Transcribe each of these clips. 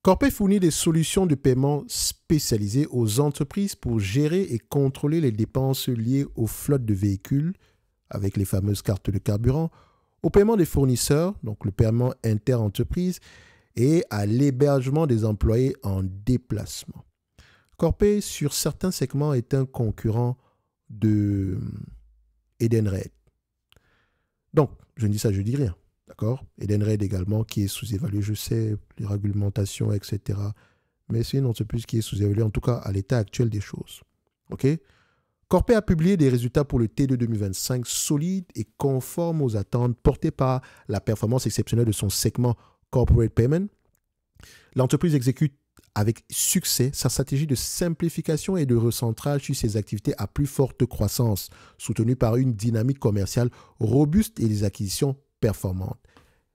Corpay fournit des solutions de paiement spécialisées aux entreprises pour gérer et contrôler les dépenses liées aux flottes de véhicules, avec les fameuses cartes de carburant, au paiement des fournisseurs, donc le paiement inter-entreprise, et à l'hébergement des employés en déplacement. Corpay, sur certains segments, est un concurrent de Edenred. Donc, je ne dis ça, je ne dis rien. D'accord? Edenred également, qui est sous-évalué, je sais, les réglementations, etc. Mais c'est une entreprise qui est sous-évaluée, en tout cas à l'état actuel des choses. OK? Corpay a publié des résultats pour le T2 2025 solides et conformes aux attentes portées par la performance exceptionnelle de son segment Corporate Payment. L'entreprise exécute avec succès sa stratégie de simplification et de recentrage sur ses activités à plus forte croissance, soutenue par une dynamique commerciale robuste et des acquisitions performantes.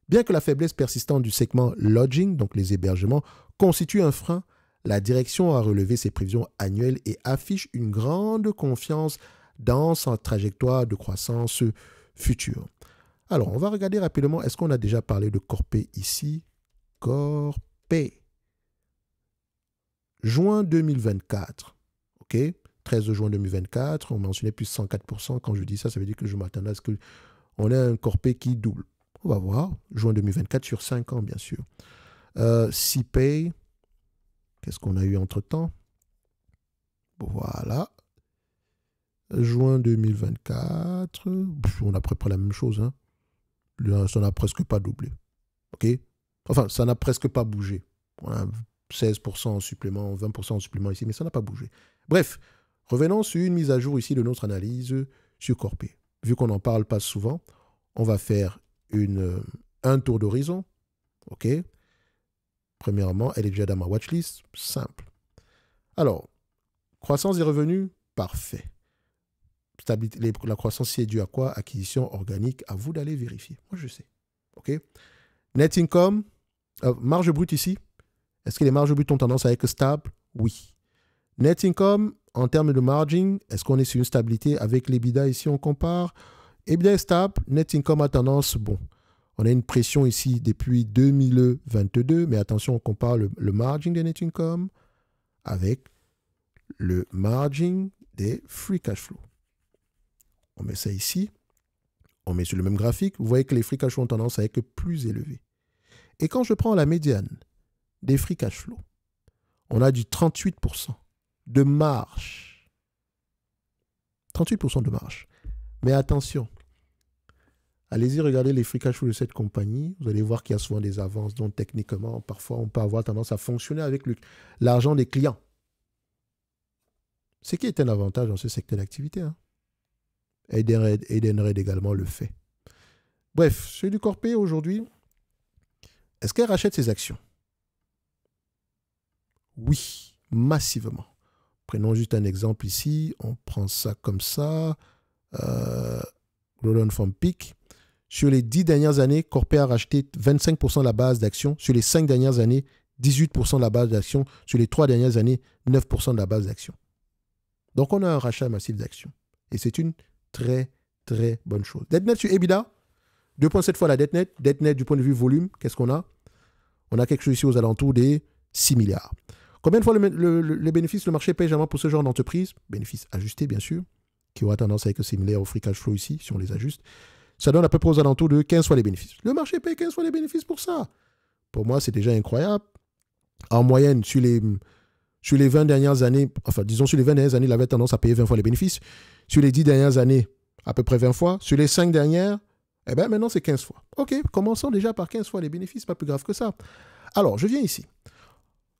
Bien que la faiblesse persistante du segment lodging, donc les hébergements, constitue un frein, la direction a relevé ses prévisions annuelles et affiche une grande confiance dans sa trajectoire de croissance future. Alors, on va regarder rapidement, est-ce qu'on a déjà parlé de Corpay ici? Corpay. Juin 2024, ok? 13 juin 2024, on mentionnait plus 104%. Quand je dis ça, ça veut dire que je m'attendais à ce qu'on ait un Corpay qui double. On va voir. Juin 2024 sur 5 ans, bien sûr. CPay, qu'est-ce qu'on a eu entre-temps? Voilà. Juin 2024, on a à peu près la même chose. Hein. Ça n'a presque pas doublé. Ok? Enfin, ça n'a presque pas bougé. On a 16% en supplément, 20% en supplément ici, mais ça n'a pas bougé. Bref, revenons sur une mise à jour ici de notre analyse sur Corpay. Vu qu'on n'en parle pas souvent, on va faire un tour d'horizon. OK? Premièrement, elle est déjà dans ma watchlist. Simple. Alors, croissance des revenus, parfait. Stabilité, la croissance, c'est due à quoi? Acquisition organique, à vous d'aller vérifier. Moi, je sais. OK? Net income, marge brute ici. Est-ce que les marges brutes ont tendance à être stables? Oui. Net income, en termes de margin, est-ce qu'on est sur une stabilité avec l'EBITDA ici, on compare? EBITDA est stable, net income a tendance, bon, on a une pression ici depuis 2022, mais attention, on compare le margin des net income avec le margin des free cash flow. On met ça ici, on met sur le même graphique, vous voyez que les free cash flow ont tendance à être plus élevés. Et quand je prends la médiane des free cash flow, on a du 38% de marge. 38% de marge. Mais attention, allez-y regarder les free cash flow de cette compagnie. Vous allez voir qu'il y a souvent des avances dont techniquement, parfois, on peut avoir tendance à fonctionner avec l'argent des clients. Ce qui est un avantage dans ce secteur d'activité. Hein. Edenred également le fait. Bref, celui du Corpay aujourd'hui, est-ce qu'elle rachète ses actions? Oui, massivement. Prenons juste un exemple ici. On prend ça comme ça. Roll from Peak. Sur les 10 dernières années, Corpay a racheté 25% de la base d'actions. Sur les 5 dernières années, 18% de la base d'actions. Sur les 3 dernières années, 9% de la base d'actions. Donc, on a un rachat massif d'actions. Et c'est une très, très bonne chose. Dette nette sur EBITDA, 2,7 fois la dette nette. Dette nette du point de vue volume, qu'est-ce qu'on a? On a quelque chose ici aux alentours des 6 milliards. Combien de fois les bénéfices, le marché paye généralement pour ce genre d'entreprise? Bénéfices ajustés, bien sûr, qui aura tendance à être similaire au free cash flow ici, si on les ajuste. Ça donne à peu près aux alentours de 15 fois les bénéfices. Le marché paye 15 fois les bénéfices pour ça. Pour moi, c'est déjà incroyable. En moyenne, sur les 20 dernières années, enfin, disons sur les 20 dernières années, il avait tendance à payer 20 fois les bénéfices. Sur les 10 dernières années, à peu près 20 fois. Sur les 5 dernières, eh bien, maintenant, c'est 15 fois. OK, commençons déjà par 15 fois les bénéfices, pas plus grave que ça. Alors, je viens ici.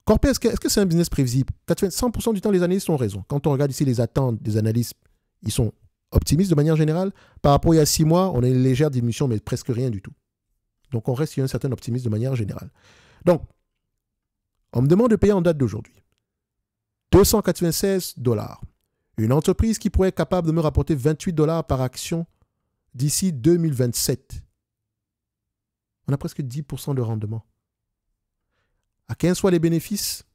Corpay, est-ce que c'est un business prévisible? 100% du temps, les analystes ont raison. Quand on regarde ici les attentes des analystes, ils sont optimistes de manière générale. Par rapport à il y a 6 mois, on a une légère diminution, mais presque rien du tout. Donc, on reste sur un certain optimisme de manière générale. Donc, on me demande de payer en date d'aujourd'hui. 296 $. Une entreprise qui pourrait être capable de me rapporter 28 $ par action d'ici 2027. On a presque 10% de rendement. À 15 fois les bénéfices,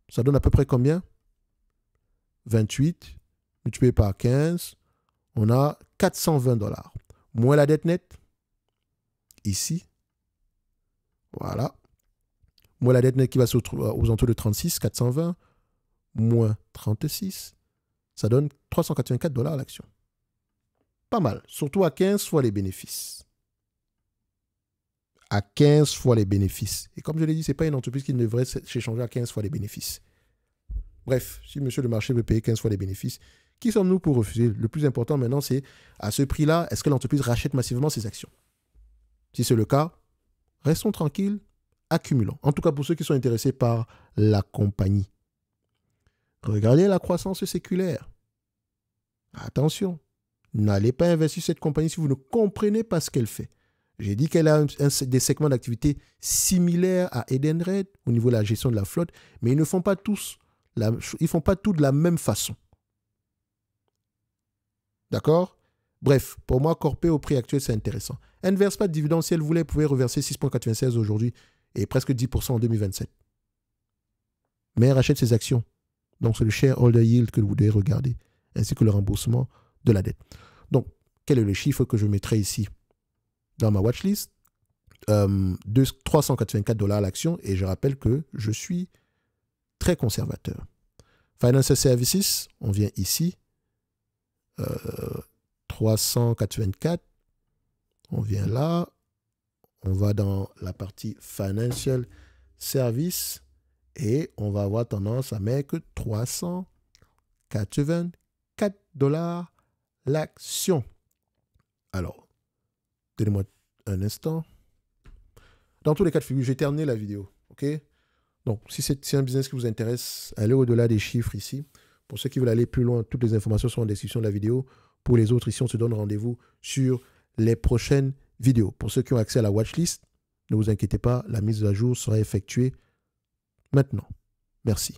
ça donne à peu près combien? 28 multiplié par 15, on a 420 $. Moins la dette nette, ici, voilà, Moins la dette nette qui va se retrouver aux alentours de 36, 420, moins 36, ça donne 384 $ l'action. Pas mal, surtout à 15 fois les bénéfices. À 15 fois les bénéfices. Et comme je l'ai dit, ce n'est pas une entreprise qui ne devrait s'échanger à 15 fois les bénéfices. Bref, si monsieur le marché veut payer 15 fois les bénéfices, qui sommes-nous pour refuser? Le plus important maintenant, c'est à ce prix-là, est-ce que l'entreprise rachète massivement ses actions? Si c'est le cas, restons tranquilles, accumulons. En tout cas, pour ceux qui sont intéressés par la compagnie. Regardez la croissance séculaire. Attention, n'allez pas investir cette compagnie si vous ne comprenez pas ce qu'elle fait. J'ai dit qu'elle a des segments d'activité similaires à Edenred au niveau de la gestion de la flotte, mais ils ne font pas tous, ils font pas tout de la même façon. D'accord? Bref, pour moi, Corpé au prix actuel, c'est intéressant. Elle ne verse pas de dividendes. Si elle voulait, elle pouvait reverser 6,96 aujourd'hui et presque 10% en 2027. Mais elle rachète ses actions. Donc, c'est le shareholder yield que vous devez regarder, ainsi que le remboursement de la dette. Donc, quel est le chiffre que je mettrai ici dans ma watchlist? 384 $ l'action, et je rappelle que je suis très conservateur. Financial Services, on vient ici. 384, on vient là, on va dans la partie Financial Service et on va avoir tendance à mettre 384 $ l'action. Alors, donnez-moi un instant. Dans tous les cas de figure, j'ai terminé la vidéo, ok? Donc, si c'est un business qui vous intéresse, allez au-delà des chiffres ici. Pour ceux qui veulent aller plus loin, toutes les informations sont en description de la vidéo. Pour les autres, ici, on se donne rendez-vous sur les prochaines vidéos. Pour ceux qui ont accès à la watchlist, ne vous inquiétez pas, la mise à jour sera effectuée maintenant. Merci.